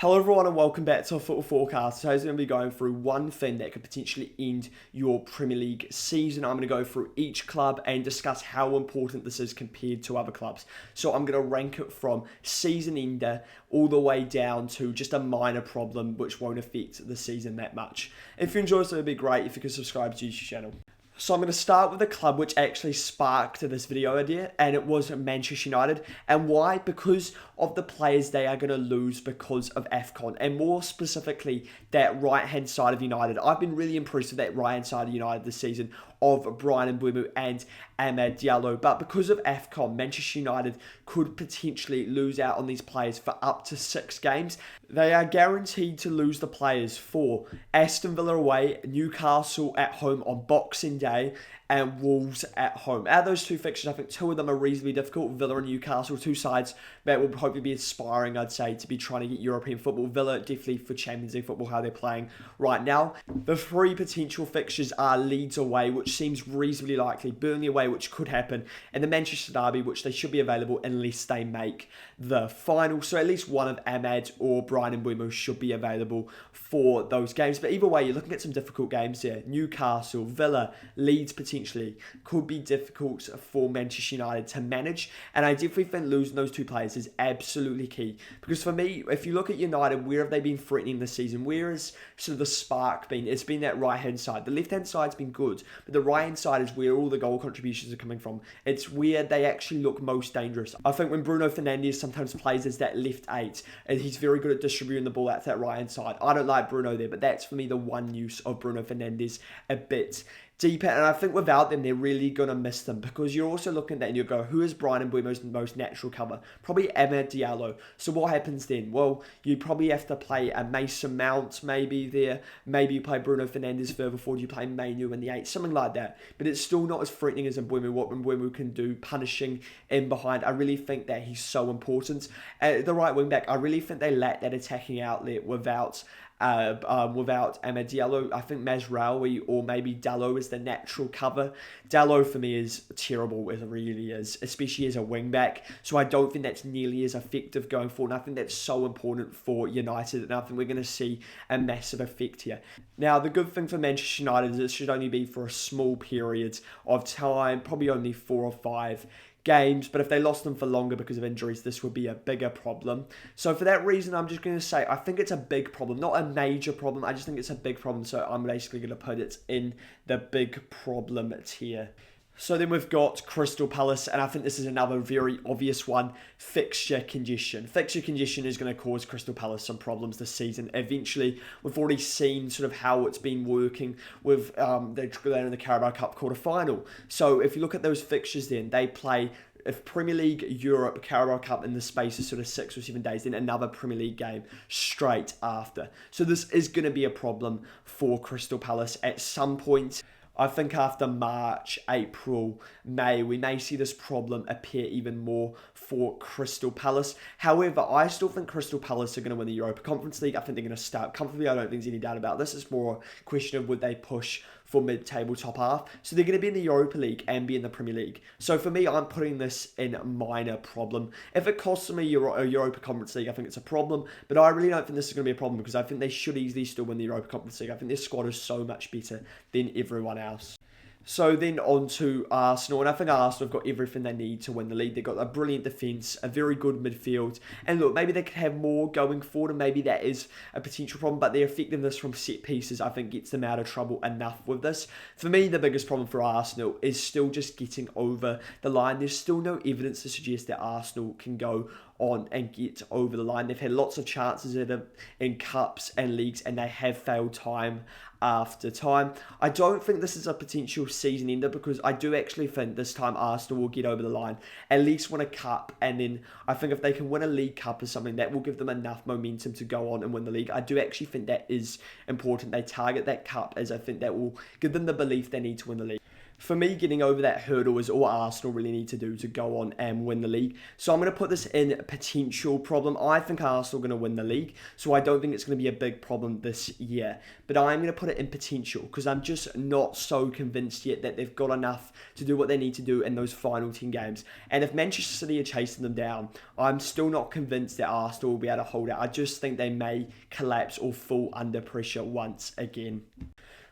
Hello everyone and welcome back to a Football Forecast. Today's going to be going through one thing that could potentially end your Premier League season. I'm going to go through each club and discuss how important this is compared to other clubs. So I'm going to rank it from season ender all the way down to just a minor problem which won't affect the season that much. If you enjoy this, it would be great if you could subscribe to the YouTube channel. So I'm going to start with a club which actually sparked this video idea, and it was Manchester United. And why? Because of the players they are going to lose because of AFCON, and more specifically, that right-hand side of United. I've been really impressed with that right-hand side of United this season of Brighton, Bournemouth and Amad Diallo. But because of AFCON, Manchester United could potentially lose out on these players for up to 6 games. They are guaranteed to lose the players for Aston Villa away, Newcastle at home on Boxing Day, and Wolves at home. Out of those two fixtures, I think 2 of them are reasonably difficult. Villa and Newcastle, 2 sides that will hopefully be aspiring, I'd say, to be trying to get European football. Villa definitely for Champions League football, how they're playing right now. The 3 potential fixtures are Leeds away, which seems reasonably likely, Burnley away, which could happen, and the Manchester Derby, which they should be available unless they make the final. So at least one of Amad or Brighton and Bournemouth should be available for those games. But either way, you're looking at some difficult games here. Newcastle, Villa, Leeds potentially could be difficult for Manchester United to manage. And I definitely think losing those 2 players is absolutely key. Because for me, if you look at United, where have they been threatening this season? Where has sort of the spark been? It's been that right-hand side. The left-hand side's been good, but the right-hand side is where all the goal contributions are coming from. It's where they actually look most dangerous. I think when Bruno Fernandes sometimes plays as that left 8, and he's very good at distributing the ball out to that right-hand side. I don't like Bruno there, but that's for me the one use of Bruno Fernandes a bit deeper, and I think without them, they're really going to miss them, because you're also looking at that and you go, who is Brighton Mbeumo's most natural cover? Probably Amad Diallo. So what happens then? Well, you probably have to play a Mason Mount maybe there. Maybe you play Bruno Fernandes further forward. You play Manu in the 8, something like that. But it's still not as threatening as Mbeumo, what Mbeumo can do, punishing in behind. I really think that he's so important. The right wing back, I really think they lack that attacking outlet without Amad Diallo. I think Mazraoui or maybe Dallo is the natural cover. Dallo for me is terrible, as it really is, especially as a wing back. So I don't think that's nearly as effective going forward. And I think that's so important for United, and I think we're going to see a massive effect here. Now, the good thing for Manchester United is it should only be for a small period of time, probably only 4 or 5 games, but if they lost them for longer because of injuries, this would be a bigger problem. So for that reason, I'm just going to say I think it's a big problem, not a major problem. I just think it's a big problem, so I'm basically going to put it in the big problem tier. So then we've got Crystal Palace, and I think this is another very obvious one, fixture congestion. Fixture congestion is going to cause Crystal Palace some problems this season. Eventually, we've already seen sort of how it's been working with they're in the Carabao Cup quarter-final. So if you look at those fixtures then, they play Premier League, Europe, Carabao Cup in the space of sort of 6 or 7 days, then another Premier League game straight after. So this is going to be a problem for Crystal Palace at some point. I think after March, April, May, we may see this problem appear even more for Crystal Palace. However, I still think Crystal Palace are going to win the Europa Conference League. I think they're going to start comfortably. I don't think there's any doubt about this. It's more a question of would they push for mid-table top half. So they're going to be in the Europa League and be in the Premier League. So for me, I'm putting this in minor problem. If it costs them a Europa Conference League, I think it's a problem. But I really don't think this is going to be a problem, because I think they should easily still win the Europa Conference League. I think their squad is so much better than everyone else. So then on to Arsenal, and I think Arsenal have got everything they need to win the league. They've got a brilliant defence, a very good midfield, and look, maybe they could have more going forward, and maybe that is a potential problem, but their effectiveness from set pieces, I think, gets them out of trouble enough with this. For me, the biggest problem for Arsenal is still just getting over the line. There's still no evidence to suggest that Arsenal can go on and get over the line. They've had lots of chances in cups and leagues, and they have failed time after time. I don't think this is a potential season ender, because I do actually think this time Arsenal will get over the line, at least win a cup, and then I think if they can win a League Cup or something, that will give them enough momentum to go on and win the league. I do actually think that is important. They target that cup, as I think that will give them the belief they need to win the league. For me, getting over that hurdle is all Arsenal really need to do to go on and win the league. So I'm going to put this in potential problem. I think Arsenal are going to win the league, so I don't think it's going to be a big problem this year. But I'm going to put it in potential because I'm just not so convinced yet that they've got enough to do what they need to do in those final 10 games. And if Manchester City are chasing them down, I'm still not convinced that Arsenal will be able to hold out. I just think they may collapse or fall under pressure once again.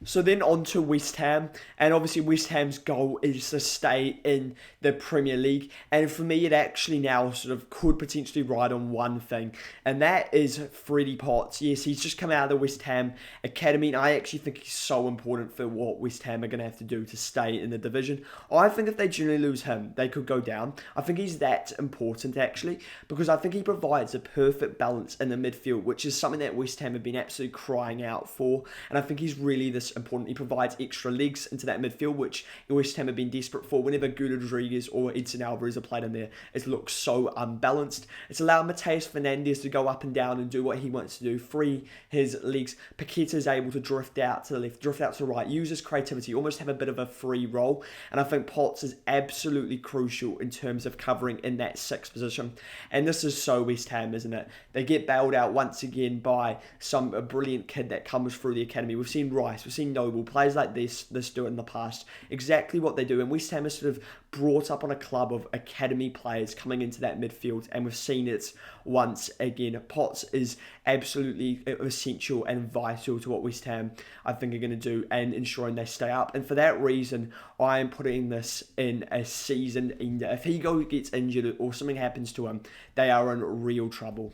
So then on to West Ham, and obviously West Ham's goal is to stay in the Premier League, and for me it actually now sort of could potentially ride on one thing, and that is Freddie Potts. Yes, he's just come out of the West Ham Academy, and I actually think he's so important for what West Ham are going to have to do to stay in the division. I think if they generally lose him, they could go down. I think he's that important actually, because I think he provides a perfect balance in the midfield, which is something that West Ham have been absolutely crying out for, and I think he's really this important. He provides extra legs into that midfield, which West Ham have been desperate for. Whenever Guda Rodriguez or Edson Alvarez are played in there, it looks so unbalanced. It's allowed Mateus Fernandes to go up and down and do what he wants to do, free his legs. Paqueta is able to drift out to the left, drift out to the right, use his creativity, almost have a bit of a free role. And I think Potts is absolutely crucial in terms of covering in that sixth position. And this is so West Ham, isn't it? They get bailed out once again by a brilliant kid that comes through the academy. We've seen Rice, we've seen Noble, players like this do it in the past. Exactly what they do. And West Ham is sort of brought up on a club of academy players coming into that midfield, and we've seen it once again. Potts is absolutely essential and vital to what West Ham, I think, are going to do and ensuring they stay up. And for that reason, I am putting this in a season ender. If he gets injured or something happens to him, they are in real trouble.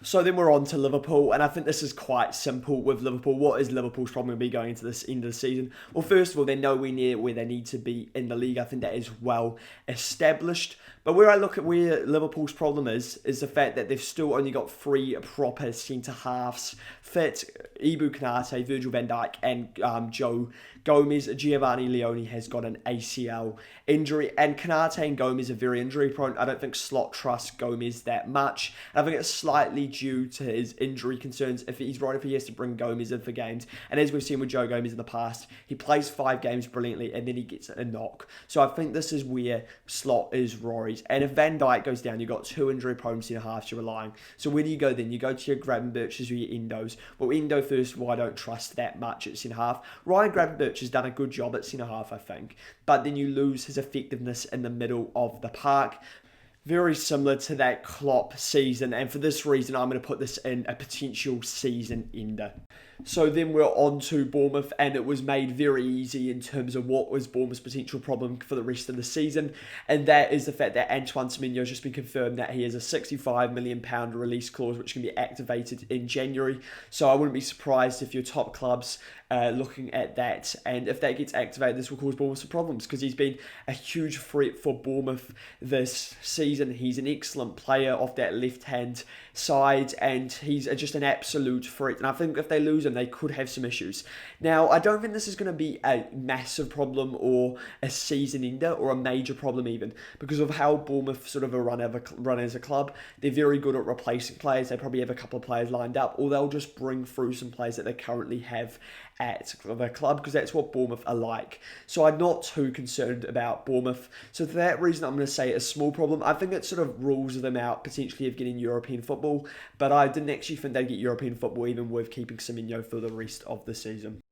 So then we're on to Liverpool, and I think this is quite simple with Liverpool. What is Liverpool's problem going to be going into this end of the season? Well, first of all, they're nowhere near where they need to be in the league. I think that is well established. But where I look at where Liverpool's problem is the fact that they've still only got 3 proper centre-halves fit. Ibu Konate, Virgil van Dijk, and Joe Gomez. Giovanni Leone has got an ACL injury, and Konate and Gomez are very injury prone. I don't think Slot trusts Gomez that much. And I think it's slightly due to his injury concerns if he has to bring Gomez in for games. And as we've seen with Joe Gomez in the past, he plays 5 games brilliantly and then he gets a knock. So I think this is where Slot is worried. And if Van Dijk goes down, you've got 2 injury prone centre halves you're relying. So where do you go then? You go to your Gravenberchs or your Endos. Well, Endo first of all, I don't trust that much at centre half. Ryan Gravenberch has done a good job at centre half, I think. But then you lose his effectiveness in the middle of the park. Very similar to that Klopp season, and for this reason I'm going to put this in a potential season ender. So then we're on to Bournemouth, and it was made very easy in terms of what was Bournemouth's potential problem for the rest of the season, and that is the fact that Antoine Semenyo has just been confirmed that he has a £65 million release clause which can be activated in January. So I wouldn't be surprised if your top clubs looking at that, and if that gets activated, this will cause Bournemouth some problems because he's been a huge threat for Bournemouth this season. He's an excellent player off that left-hand side, and he's just an absolute threat, and I think if they lose him, they could have some issues. Now, I don't think this is going to be a massive problem or a season ender or a major problem even, because of how Bournemouth sort of run as a club. They're very good at replacing players. They probably have a couple of players lined up, or they'll just bring through some players that they currently have at their club, because that's what Bournemouth are like. So I'm not too concerned about Bournemouth. So for that reason, I'm going to say a small problem. I think it sort of rules them out potentially of getting European football, but I didn't actually think they'd get European football even with keeping Semenyo for the rest of the season.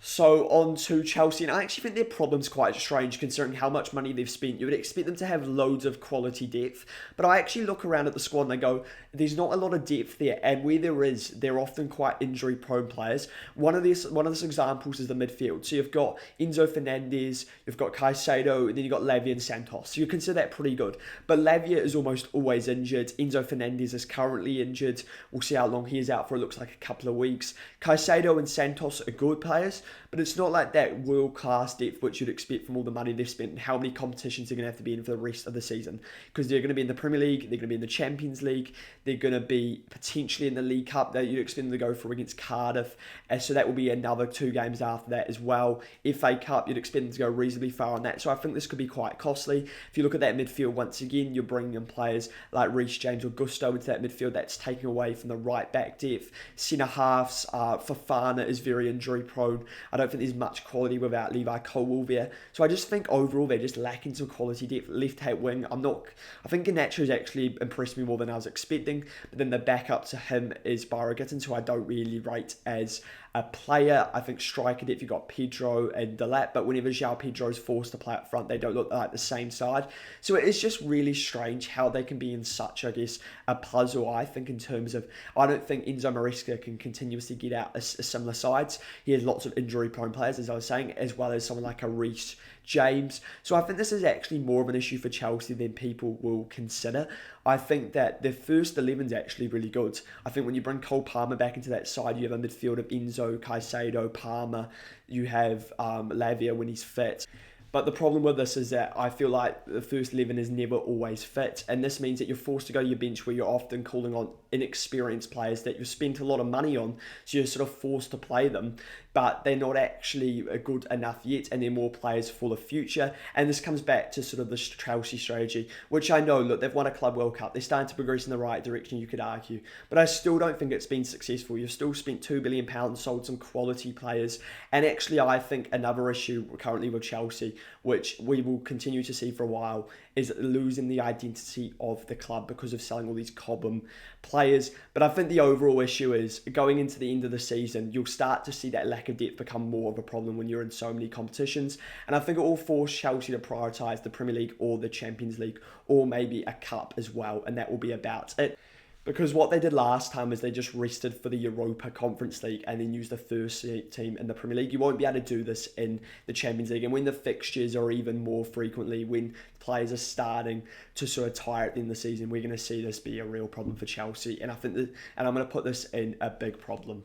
So on to Chelsea, and I actually think their problem's quite strange considering how much money they've spent. You would expect them to have loads of quality depth, but I actually look around at the squad and I go, there's not a lot of depth there, and where there is, they're often quite injury prone players. One of these examples is the midfield. So you've got Enzo Fernandez, you've got Caicedo, and then you've got Lavia and Santos. So you consider that pretty good, but Lavia is almost always injured. Enzo Fernandez is currently injured. We'll see how long he is out for. It looks like a couple of weeks. Caicedo and Santos are good players, but it's not like that world-class depth which you'd expect from all the money they've spent and how many competitions they're going to have to be in for the rest of the season. Because they're going to be in the Premier League, they're going to be in the Champions League, they're going to be potentially in the League Cup that you'd expect them to go for against Cardiff. So that will be another 2 games after that as well. FA Cup, you'd expect them to go reasonably far on that. So I think this could be quite costly. If you look at that midfield, once again, you're bringing in players like Reece James or Gusto into that midfield. That's taking away from the right back depth. Centre halves, Fofana is very injury prone. I don't think there's much quality without Levi Colwill there. So I just think overall they're just lacking some quality depth. Left-hand wing, I think Garnacho's actually impressed me more than I was expecting. But then the backup to him is Byron Gittins, who I don't really rate as a player. I think striker depth, you've got Pedro and Delap, but whenever João Pedro is forced to play up front, they don't look like the same side. So it is just really strange how they can be in such, I guess, a puzzle, I think, in terms of, I don't think Enzo Maresca can continuously get out a similar sides. He has lots of injury-prone players, as I was saying, as well as someone like a Reece James. So I think this is actually more of an issue for Chelsea than people will consider. I think that their first 11 is actually really good. I think when you bring Cole Palmer back into that side, you have a midfield of Enzo, Caicedo, Palmer. You have Lavia when he's fit. But the problem with this is that I feel like the first 11 is never always fit. And this means that you're forced to go to your bench where you're often calling on inexperienced players that you've spent a lot of money on. So you're sort of forced to play them. But they're not actually good enough yet. And they're more players for the future. And this comes back to sort of the Chelsea strategy, which I know, look, they've won a Club World Cup. They're starting to progress in the right direction, you could argue. But I still don't think it's been successful. You've still spent £2 billion, sold some quality players. And actually, I think another issue currently with Chelsea, which we will continue to see for a while, is losing the identity of the club because of selling all these Cobham players. But I think the overall issue is, going into the end of the season, you'll start to see that lack of depth become more of a problem when you're in so many competitions. And I think it will force Chelsea to prioritise the Premier League or the Champions League, or maybe a cup as well, and that will be about it. Because what they did last time is they just rested for the Europa Conference League and then used the first team in the Premier League. You won't be able to do this in the Champions League. And when the fixtures are even more frequently, when players are starting to sort of tire at the end of the season, we're going to see this be a real problem for Chelsea. And I think that, and I'm going to put this in a big problem.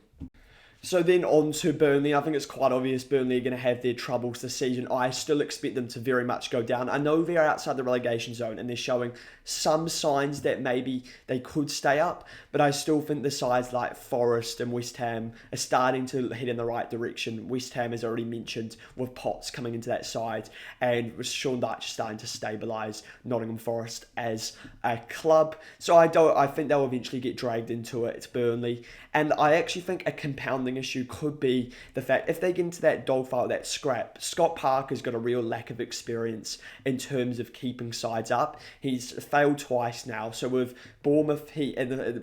So then on to Burnley. I think it's quite obvious Burnley are going to have their troubles this season. I still expect them to very much go down. I know they're outside the relegation zone and they're showing some signs that maybe they could stay up, but I still think the sides like Forest and West Ham are starting to head in the right direction. West Ham, as already mentioned, with Potts coming into that side, and with Sean Dyche starting to stabilise Nottingham Forest as a club. So I think they'll eventually get dragged into it. It's Burnley. And I actually think a compounding issue could be the fact if they get into that dogfight, that scrap, Scott Parker's got a real lack of experience in terms of keeping sides up. He's failed twice now. So with Bournemouth,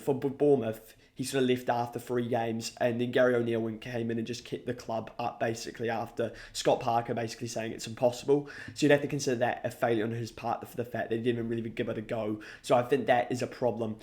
for Bournemouth, he sort of left after 3 games, and then Gary O'Neill came in and just kept the club up basically after Scott Parker basically saying it's impossible. So you'd have to consider that a failure on his part for the fact that he didn't really give it a go. So I think that is a problem.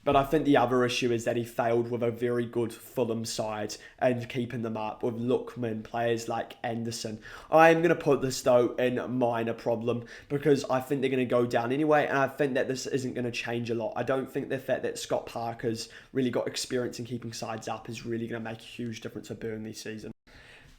But I think the other issue is that he failed with a very good Fulham side and keeping them up with Lookman, players like Anderson. I am going to put this, though, in minor problem because I think they're going to go down anyway, and I think that this isn't going to change a lot. I don't think the fact that Scott Parker's really got experience in keeping sides up is really going to make a huge difference for Burnley season.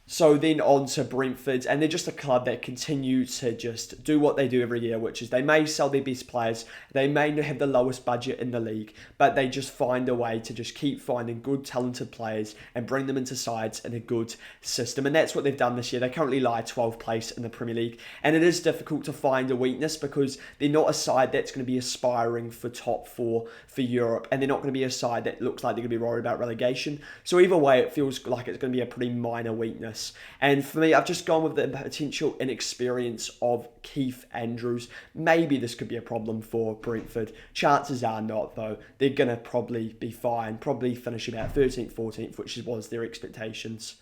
So then on to Brentford, and they're just a club that continue to just do what they do every year, which is they may sell their best players, they may have the lowest budget in the league, but they just find a way to just keep finding good, talented players and bring them into sides in a good system. And that's what they've done this year. They currently lie 12th place in the Premier League, and it is difficult to find a weakness because they're not a side that's going to be aspiring for top 4 for Europe, and they're not going to be a side that looks like they're going to be worried about relegation. So either way, it feels like it's going to be a pretty minor weakness. And for me, I've just gone with the potential inexperience of Keith Andrews. Maybe this could be a problem for Brentford. Chances are not, though. They're going to probably be fine. Probably finish about 13th, 14th, which was their expectations.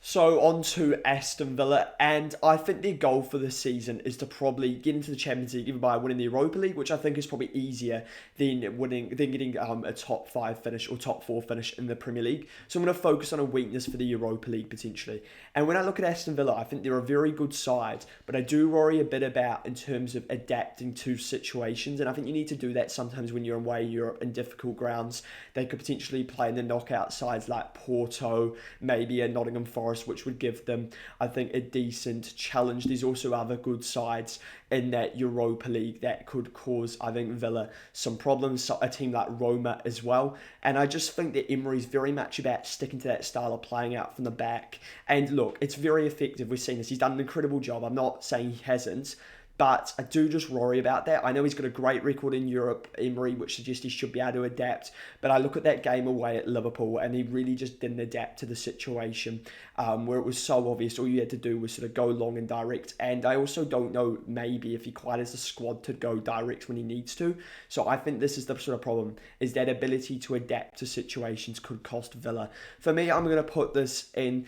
So on to Aston Villa, and I think their goal for this season is to probably get into the Champions League even by winning the Europa League, which I think is probably easier than getting a top 5 finish or top 4 finish in the Premier League. So I'm going to focus on a weakness for the Europa League potentially. And when I look at Aston Villa, I think they're a very good side, but I do worry a bit about in terms of adapting to situations, and I think you need to do that sometimes when you're away in Europe in difficult grounds. They could potentially play in the knockout sides like Porto, maybe a Nottingham Forest, which would give them, I think, a decent challenge. There's also other good sides in that Europa League that could cause, I think, Villa some problems. A team like Roma as well. And I just think that Emery's very much about sticking to that style of playing out from the back. And look, it's very effective. We've seen this. He's done an incredible job. I'm not saying he hasn't. but I do just worry about that. I know he's got a great record in Europe, Emery, which suggests he should be able to adapt, but I look at that game away at Liverpool and he really just didn't adapt to the situation, where it was so obvious all you had to do was sort of go long and direct. And I also don't know maybe if he quite has the squad to go direct when he needs to. So I think this is the sort of problem, is that ability to adapt to situations could cost Villa. For me, I'm going to put this in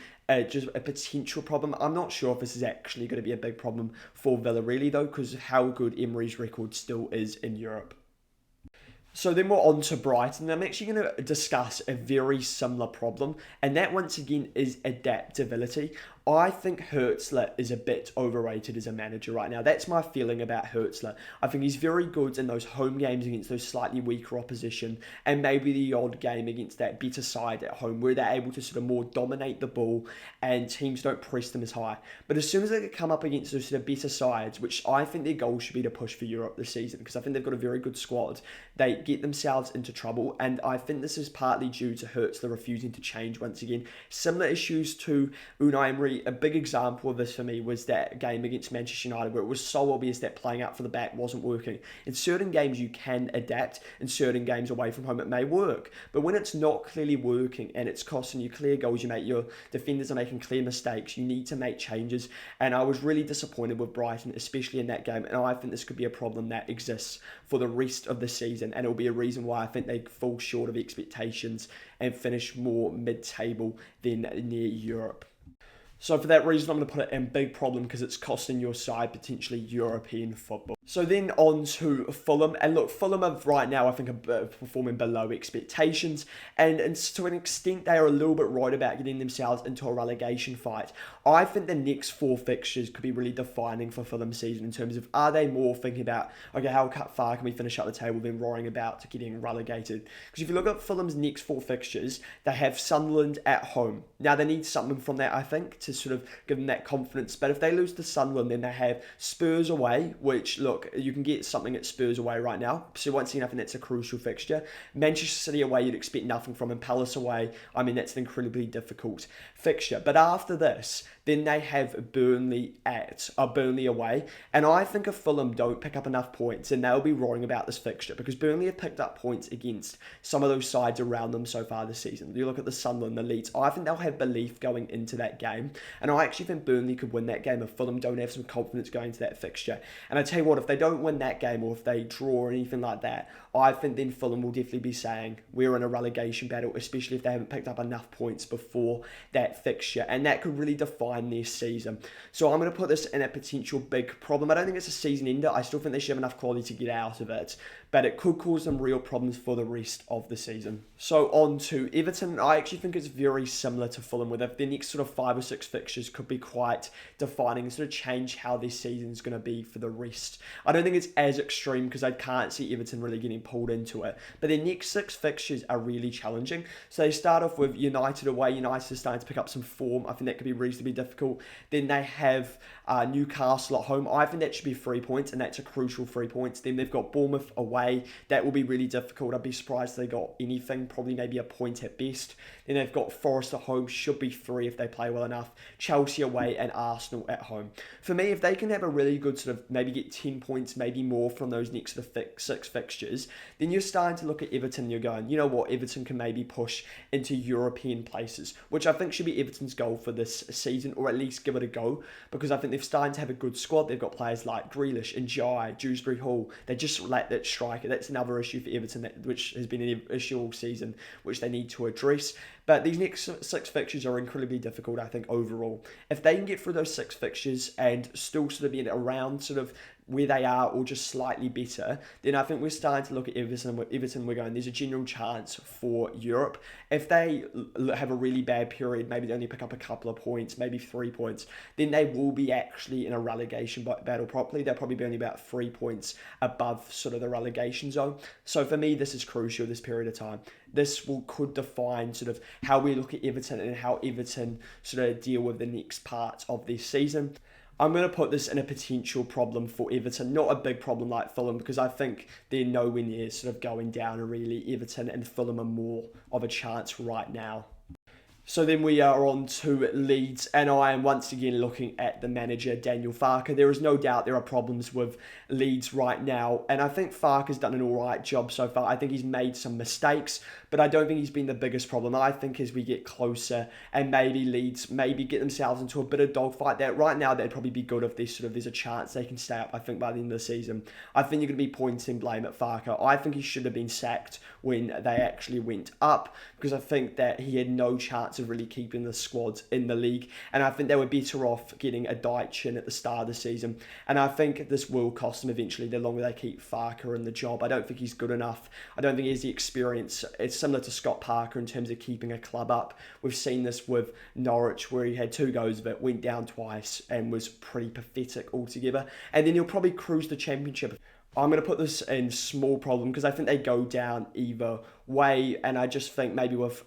just a potential problem. I'm not sure if this is actually going to be a big problem for Villa really though, because of how good Emery's record still is in Europe. So then we're on to Brighton. I'm actually going to discuss a very similar problem, and that once again is adaptability. I think Hurtzler is a bit overrated as a manager right now. That's my feeling about Hurtzler. I think he's very good in those home games against those slightly weaker opposition, and maybe the odd game against that better side at home where they're able to sort of more dominate the ball and teams don't press them as high. But as soon as they come up against those sort of better sides, which I think their goal should be to push for Europe this season, because I think they've got a very good squad, they get themselves into trouble, and I think this is partly due to Hurtzler refusing to change once again. Similar issues to Unai Emery. A big example of this for me was that game against Manchester United, where it was so obvious that playing out for the back wasn't working. In certain games you can adapt, in certain games away from home it may work, but when it's not clearly working and it's costing you clear goals, your defenders are making clear mistakes, you need to make changes. And I was really disappointed with Brighton, especially in that game, and I think this could be a problem that exists for the rest of the season, and it'll be a reason why I think they fall short of expectations and finish more mid-table than near Europe. So for that reason, I'm going to put it in big problem because it's costing your side potentially European football. So then on to Fulham. And look, Fulham are right now, I think, are performing below expectations. And to an extent, they are a little bit right about getting themselves into a relegation fight. I think the next 4 fixtures could be really defining for Fulham's season in terms of, are they more thinking about, okay, how far can we finish up the table than roaring about to getting relegated? Because if you look at Fulham's next 4 fixtures, they have Sunderland at home. Now, they need something from that, I think, to sort of give them that confidence. But if they lose to Sunderland, then they have Spurs away, which, look, you can get something at Spurs away right now. So once again, I think that's a crucial fixture. Manchester City away, you'd expect nothing from, and Palace away, I mean, that's an incredibly difficult fixture. But after this, then they have Burnley away. And I think if Fulham don't pick up enough points, then they'll be roaring about this fixture, because Burnley have picked up points against some of those sides around them so far this season. You look at the Sunderland, the Leeds, I think they'll have belief going into that game. And I actually think Burnley could win that game if Fulham don't have some confidence going into that fixture. And I tell you what, if they don't win that game, or if they draw or anything like that, I think then Fulham will definitely be saying we're in a relegation battle, especially if they haven't picked up enough points before that fixture. And that could really define their season. So I'm going to put this in a potential big problem. I don't think it's a season ender. I still think they should have enough quality to get out of it, but it could cause them real problems for the rest of the season. So on to Everton. I actually think it's very similar to Fulham, where the next sort of 5 or 6 fixtures could be quite defining and sort of change how this season's going to be for the rest. I don't think it's as extreme because I can't see Everton really getting pulled into it, but their next 6 fixtures are really challenging. So they start off with United away. United is starting to pick up some form. I think that could be reasonably difficult. Then they have Newcastle at home. I think that should be 3 points, and that's a crucial 3 points. Then they've got Bournemouth away. That will be really difficult. I'd be surprised if they got anything, probably maybe a point at best. Then they've got Forest at home, should be 3 if they play well enough. Chelsea away and Arsenal at home. For me, if they can have a really good sort of, maybe get 10 points, maybe more from those next sort of 6 fixtures, then you're starting to look at Everton and you're going, you know what, Everton can maybe push into European places, which I think should be Everton's goal for this season, or at least give it a go, because I think they've started to have a good squad. They've got players like Grealish and Jai, Dewsbury Hall. They just lack that striker. That's another issue for Everton, which has been an issue all season, which they need to address. But these next 6 fixtures are incredibly difficult, I think, overall. If they can get through those 6 fixtures and still sort of be around sort of where they are or just slightly better, then I think we're starting to look at Everton, we're going, there's a general chance for Europe. If they have a really bad period, maybe they only pick up a couple of points, maybe 3 points, then they will be actually in a relegation battle properly. They'll probably be only about 3 points above sort of the relegation zone. So for me, this is crucial, this period of time. This could define sort of how we look at Everton and how Everton sort of deal with the next part of this season. I'm going to put this in a potential problem for Everton, not a big problem like Fulham, because I think they're nowhere near sort of going down, and really Everton and Fulham are more of a chance right now. So then we are on to Leeds, and I am once again looking at the manager, Daniel Farke. There is no doubt there are problems with Leeds right now, and I think Farke's done an alright job so far. I think he's made some mistakes, but I don't think he's been the biggest problem. I think as we get closer, and maybe Leeds maybe get themselves into a bit of dogfight there. Right now, they'd probably be good if there's a chance they can stay up, I think, by the end of the season. I think you're going to be pointing blame at Farke. I think he should have been sacked when they actually went up, because I think that he had no chance of really keeping the squad in the league, and I think they were better off getting a Dyche in at the start of the season, and I think this will cost them eventually the longer they keep Farke in the job. I don't think he's good enough. I don't think he has the experience. It's similar to Scott Parker in terms of keeping a club up. We've seen this with Norwich, where he had 2 goes of it, went down twice, and was pretty pathetic altogether, and then he'll probably cruise the championship. I'm going to put this in small problem because I think they go down either way, and I just think maybe with...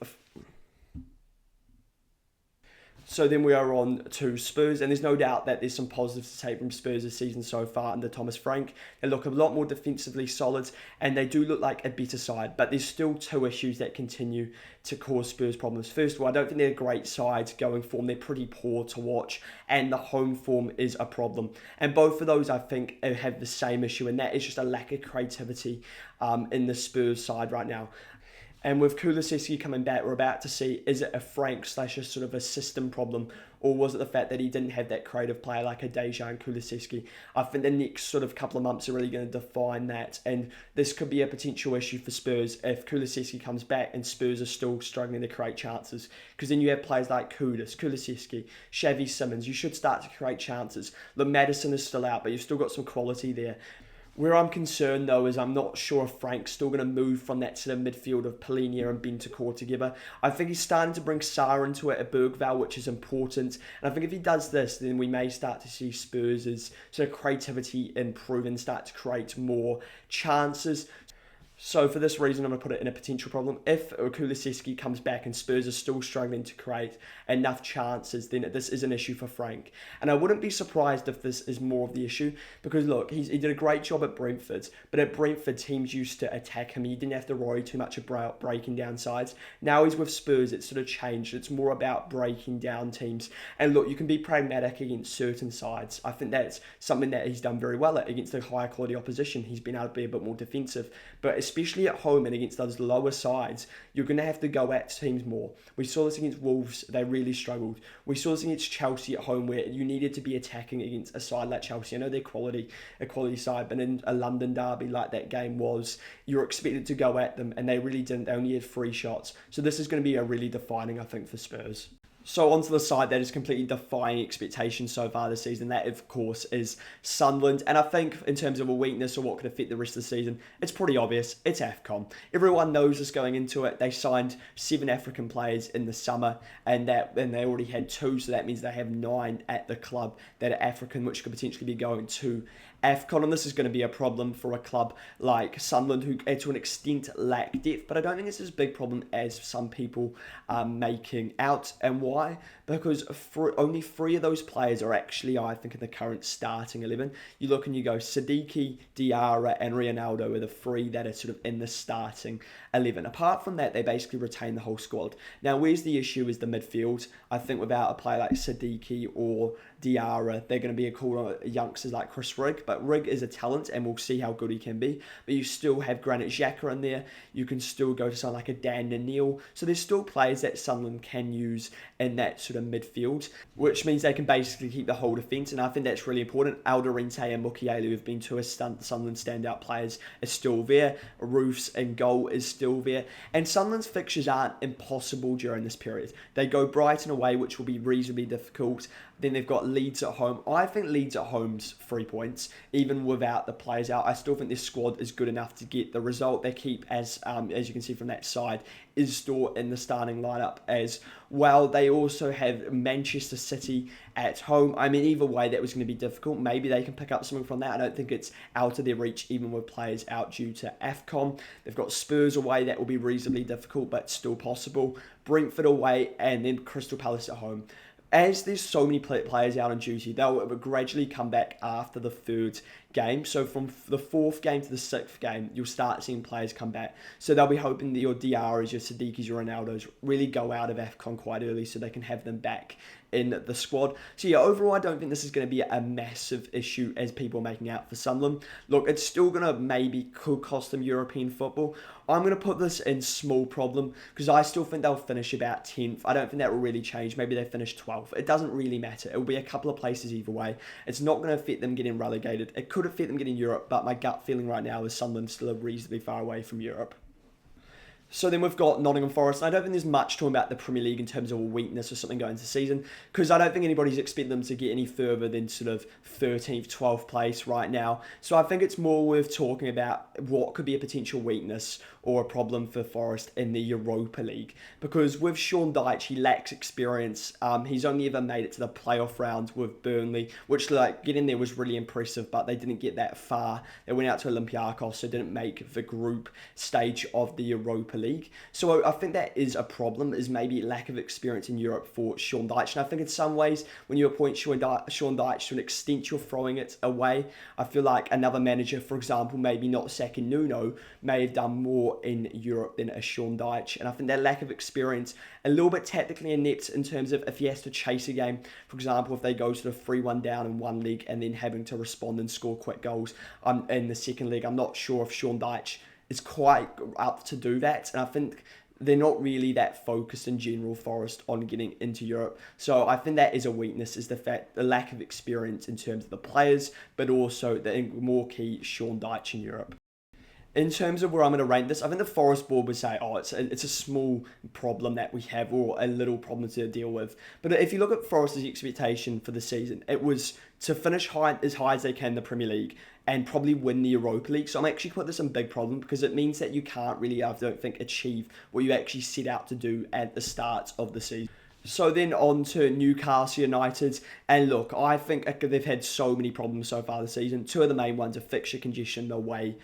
So then we are on to Spurs, and there's no doubt that there's some positives to take from Spurs this season so far under Thomas Frank. They look a lot more defensively solid, and they do look like a better side, but there's still 2 issues that continue to cause Spurs problems. First of all, I don't think they're a great side going form. They're pretty poor to watch, and the home form is a problem. And both of those, I think, have the same issue, and that is just a lack of creativity in the Spurs side right now. And with Kulusevski coming back, we're about to see, is it a Frank / a sort of a system problem, or was it the fact that he didn't have that creative player like a Dejan Kulusevski? I think the next sort of couple of months are really going to define that, and this could be a potential issue for Spurs if Kulusevski comes back and Spurs are still struggling to create chances, because then you have players like Kulusevski, Xavi Simons. You should start to create chances. Look, Maddison is still out, but you've still got some quality there. Where I'm concerned, though, is I'm not sure if Frank's still going to move from that sort of midfield of Palhinha and Bentancur together. I think he's starting to bring Sarr into it at Bergvall, which is important. And I think if he does this, then we may start to see Spurs' sort of creativity improve and start to create more chances. So for this reason, I'm going to put it in a potential problem. If Kulusevski comes back and Spurs are still struggling to create enough chances, then this is an issue for Frank. And I wouldn't be surprised if this is more of the issue, because look, he did a great job at Brentford, but at Brentford, teams used to attack him. He didn't have to worry too much about breaking down sides. Now he's with Spurs, it's sort of changed. It's more about breaking down teams. And look, you can be pragmatic against certain sides. I think that's something that he's done very well at against the higher quality opposition. He's been able to be a bit more defensive, but especially at home and against those lower sides, you're going to have to go at teams more. We saw this against Wolves, they really struggled. We saw this against Chelsea at home, where you needed to be attacking against a side like Chelsea. I know they're a quality side, but in a London derby like that game was, you're expected to go at them, and they really didn't. They only had 3 shots. So this is going to be a really defining, I think, for Spurs. So onto the side that is completely defying expectations so far this season. That, of course, is Sunderland. And I think in terms of a weakness or what could affect the rest of the season, it's pretty obvious. It's AFCON. Everyone knows this going into it. They signed 7 African players in the summer, and they already had 2, so that means they have 9 at the club that are African, which could potentially be going to AFCON, and this is going to be a problem for a club like Sunderland, who to an extent lack depth, but I don't think it's as big a problem as some people are making out. And why? Because only 3 of those players are actually, I think, in the current starting 11. You look and you go, Siddiqui, Diarra and Ronaldo are the 3 that are sort of in the starting 11. Apart from that, they basically retain the whole squad. Now, where's the issue is the midfield. I think without a player like Siddiqui or Diarra, they're going to be a call on youngsters like Chris Rigg, but Rigg is a talent and we'll see how good he can be. But you still have Granit Xhaka in there. You can still go to someone like a Dan Neil. So there's still players that Sunderland can use in that sort of midfield, which means they can basically keep the whole defence, and I think that's really important. Alderente and Mukiele, who have been 2 Sunderland standout players, are still there. Roofs and goal is still there. And Sunderland's fixtures aren't impossible during this period. They go Brighton away, which will be reasonably difficult. Then they've got Leeds at home. I think Leeds at home's 3 points, even without the players out. I still think this squad is good enough to get the result. They keep, as you can see from that side, is still in the starting lineup as well. They also have Manchester City at home. I mean, either way, that was going to be difficult. Maybe they can pick up something from that. I don't think it's out of their reach, even with players out due to AFCON. They've got Spurs away. That will be reasonably difficult, but still possible. Brentford away, and then Crystal Palace at home. As there's so many players out on duty, they'll gradually come back after the 3rd game. So from the 4th game to the 6th game, you'll start seeing players come back. So they'll be hoping that your Diarras, your Siddiquis, your Ronaldos really go out of AFCON quite early so they can have them back in the squad. So yeah, overall, I don't think this is going to be a massive issue as people are making out for Sunderland. Look, it's still going to could cost them European football. I'm going to put this in small problem because I still think they'll finish about 10th. I don't think that will really change. Maybe they finish 12th. It doesn't really matter. It will be a couple of places either way. It's not going to affect them getting relegated. It could affect them getting Europe, but my gut feeling right now is Sunderland still reasonably far away from Europe. So then we've got Nottingham Forest. I don't think there's much talking about the Premier League in terms of a weakness or something going into the season, because I don't think anybody's expecting them to get any further than sort of 13th, 12th place right now. So I think it's more worth talking about what could be a potential weakness or a problem for Forest in the Europa League. Because with Sean Dyche, he lacks experience. He's only ever made it to the playoff round with Burnley, which getting there was really impressive, but they didn't get that far. They went out to Olympiacos, so didn't make the group stage of the Europa League. So I think that is a problem, is maybe lack of experience in Europe for Sean Dyche. And I think in some ways, when you appoint Sean Dyche, to an extent, you're throwing it away. I feel like another manager, for example, maybe not sacking Nuno, may have done more in Europe than a Sean Dyche. And I think that lack of experience, a little bit tactically inept in terms of if he has to chase a game, for example, if they go sort of 3-1 down in one league and then having to respond and score quick goals in the second league, I'm not sure if Sean Dyche is quite up to do that. And I think they're not really that focused in general, Forest, on getting into Europe. So I think that is a weakness, is the lack of experience in terms of the players, but also the more key Sean Dyche in Europe. In terms of where I'm going to rank this, I think the Forest board would say, it's a small problem that we have, or a little problem to deal with. But if you look at Forest's expectation for the season, it was to finish as high as they can in the Premier League and probably win the Europa League. So I'm actually put this in big problem, because it means that you can't really, I don't think, achieve what you actually set out to do at the start of the season. So then on to Newcastle United. And look, I think they've had so many problems so far this season. Two of the main ones are fixture congestion away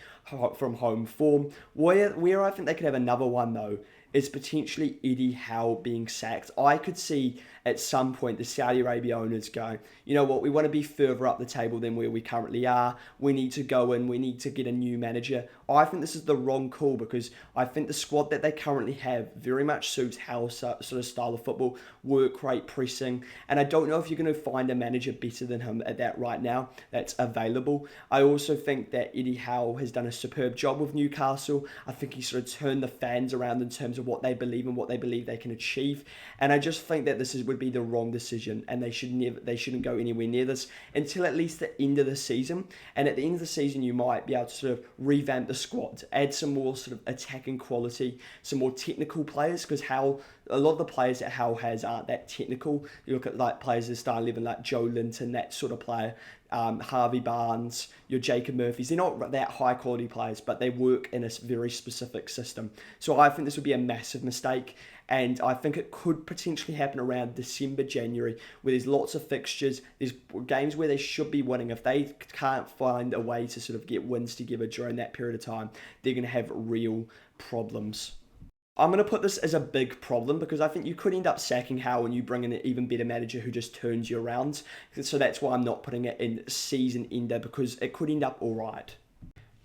from home form. Where I think they could have another one, though, is potentially Eddie Howe being sacked. I could see at some point the Saudi Arabia owners going, you know what, we want to be further up the table than where we currently are. We need to go in, we need to get a new manager. I think this is the wrong call, because I think the squad that they currently have very much suits Howe's sort of style of football, work rate, pressing, and I don't know if you're going to find a manager better than him at that right now that's available. I also think that Eddie Howe has done a superb job with Newcastle. I think he sort of turned the fans around in terms of what they believe and what they believe they can achieve, and I just think that this would be the wrong decision, and they shouldn't go anywhere near this until at least the end of the season. And at the end of the season, you might be able to sort of revamp the squad, add some more sort of attacking quality, some more technical players, because a lot of the players that Howe has aren't that technical. You look at like players that start living like Joe Linton, that sort of player, Harvey Barnes, your Jacob Murphys. They're not that high quality players, but they work in a very specific system. So I think this would be a massive mistake. And I think it could potentially happen around December, January, where there's lots of fixtures. There's games where they should be winning. If they can't find a way to sort of get wins together during that period of time, they're going to have real problems. I'm going to put this as a big problem, because I think you could end up sacking Howe and you bring in an even better manager who just turns you around. So that's why I'm not putting it in season ender, because it could end up all right.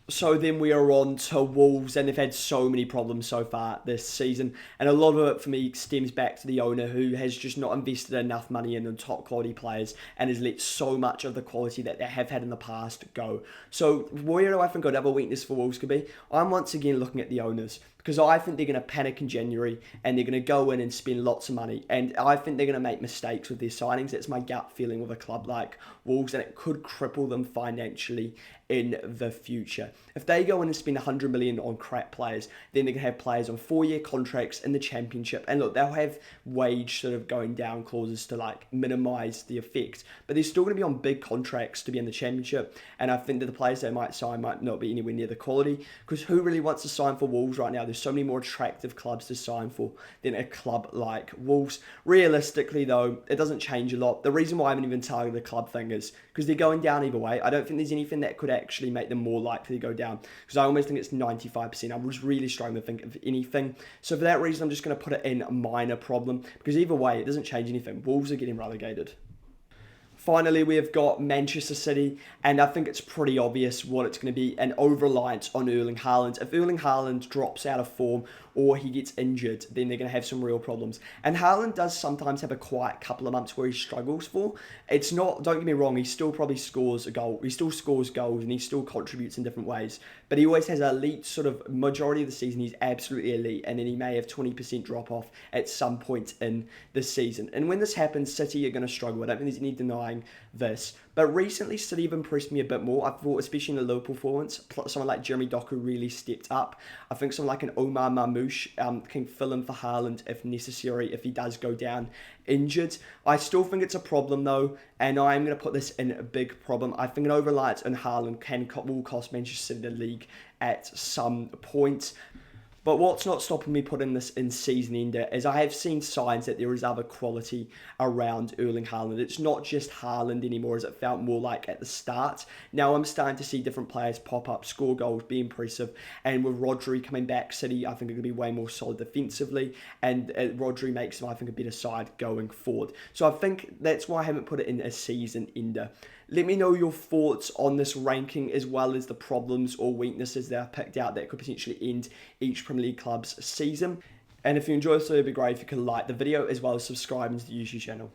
So then we are on to Wolves, and they've had so many problems so far this season, and a lot of it for me stems back to the owner, who has just not invested enough money in the top quality players and has let so much of the quality that they have had in the past go. So where do I think another weakness for Wolves could be? I'm once again looking at the owners, because I think they're going to panic in January and they're going to go in and spend lots of money, and I think they're going to make mistakes with their signings. That's my gut feeling with a club like Wolves, and it could cripple them financially in the future. If they go in and spend 100 million on crap players, then they're going to have players on 4-year contracts in the Championship, and look, they'll have wage sort of going down clauses to like minimise the effect, but they're still going to be on big contracts to be in the Championship, and I think that the players they might sign might not be anywhere near the quality, because who really wants to sign for Wolves right now? There's so many more attractive clubs to sign for than a club like Wolves. Realistically, though, it doesn't change a lot. The reason why I haven't even targeted the club thing is because they're going down either way. I don't think there's anything that could actually make them more likely to go down, because I almost think it's 95%. I was really struggling to think of anything. So for that reason, I'm just going to put it in a minor problem, because either way, it doesn't change anything. Wolves are getting relegated. Finally, we have got Manchester City, and I think it's pretty obvious what it's going to be, an over-reliance on Erling Haaland. If Erling Haaland drops out of form or he gets injured, then they're going to have some real problems. And Haaland does sometimes have a quiet couple of months where he struggles for. It's not, don't get me wrong, he still probably scores a goal. He still scores goals and he still contributes in different ways. But he always has an elite sort of majority of the season, he's absolutely elite, and then he may have 20% drop-off at some point in the season. And when this happens, City are going to struggle. I don't think there's any denying this. But recently, City have impressed me a bit more. I thought, especially in the Liverpool performance, someone like Jeremy Doku really stepped up. I think someone like an Omar Mamouche can fill in for Haaland if necessary, if he does go down injured. I still think it's a problem though, and I'm going to put this in a big problem. I think an over-reliance on Haaland will cost Manchester City the league at some point. But what's not stopping me putting this in season ender is I have seen signs that there is other quality around Erling Haaland. It's not just Haaland anymore as it felt more like at the start. Now I'm starting to see different players pop up, score goals, be impressive. And with Rodri coming back, City I think are going to be way more solid defensively. And Rodri makes them, I think, a better side going forward. So I think that's why I haven't put it in a season ender. Let me know your thoughts on this ranking as well as the problems or weaknesses that I've picked out that could potentially end each Premier League club's season. And if you enjoyed this, it would be great if you could like the video as well as subscribe to the YouTube channel.